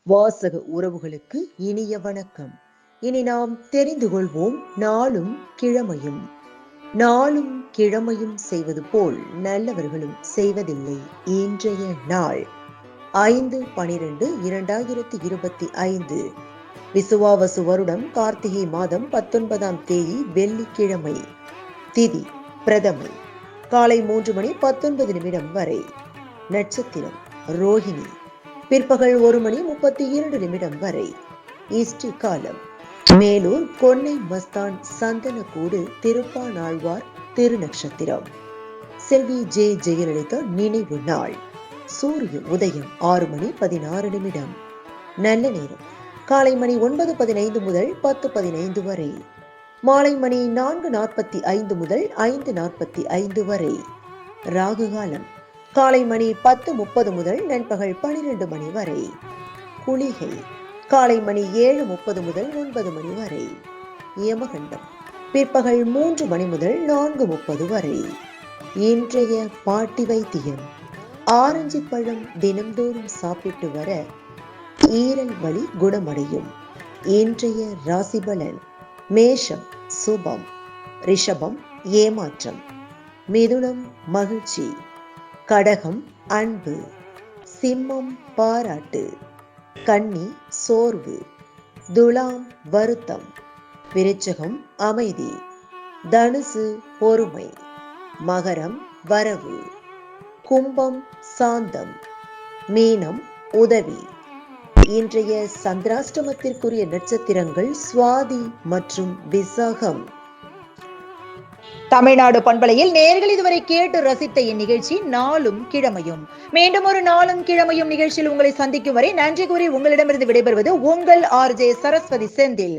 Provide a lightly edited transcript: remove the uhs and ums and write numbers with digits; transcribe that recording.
வாசக உறவுகளுக்கு இனிய வணக்கம். இனி நாம் தெரிந்து கொள்வோம் நாளும் கிழமையும். நாளும் கிழமையும் செய்வது போல் நல்லவர்களும் செய்வதில்லை. இன்றைய நாள் 5/12/2025 விசுவாவசு வருடம் கார்த்திகை மாதம் 19ஆம் தேதி வெள்ளிக்கிழமை. திதி பிரதமை. காலை 3:19 வரை. நட்சத்திரம் ரோஹிணி. பிற்பகல் 1:32 வரை. ஈஸ்ட் காலம். மேலூர் கொன்னை மஸ்தான் சந்தனக்கூடு திருப்பானாழ்வார் திருநட்சத்திரம். செல்வி ஜே ஜெயலலிதா நினைவு நாள். சூரிய உதயம் 6:16. நல்ல நேரம் காலை மணி 9:15 முதல் 10:15 வரை. மாலை மணி 4:45 முதல் 5:45 வரை. ராகு காலம் காலை மணி 10:30 முதல் நண்பகல் 12 மணி வரை. குளிகை காலை மணி 7:30 முதல் 9 மணி வரை. யமகண்டம் பிற்பகல் 3 மணி முதல் 4:30 வரை. இன்றைய பாட்டி வைத்தியம். ஆரஞ்சு பழம் தினம்தோறும் சாப்பிட்டு வர ஈரல் வலி குணமடையும். இன்றைய ராசி பலன். மேஷம் சுபம், ரிஷபம் ஏமாற்றம், மிதுனம் மகிழ்ச்சி, கடகம் அன்பு, சிம்மம் பாராட்டு, கன்னி சோர்வு, துலாம் வருத்தம், விருச்சகம் அமைதி, தனுசு பொறுமை, மகரம் வரவு, கும்பம் சாந்தம், மீனம் உதவி. இன்றைய சந்திராஷ்டமத்திற்குரிய நட்சத்திரங்கள் சுவாதி மற்றும் விசாகம். தமிழ்நாடு பண்பலையில் நேயர்கள் இதுவரை கேட்டு ரசித்த இந்நிகழ்ச்சி நாளும் கிழமையும். மீண்டும் ஒரு நாளும் கிழமையும் நிகழ்ச்சியில் உங்களை சந்திக்கும் வரை நன்றி கூறி உங்களிடமிருந்து விடைபெறுவது உங்கள் RJ சரஸ்வதி செந்தில்.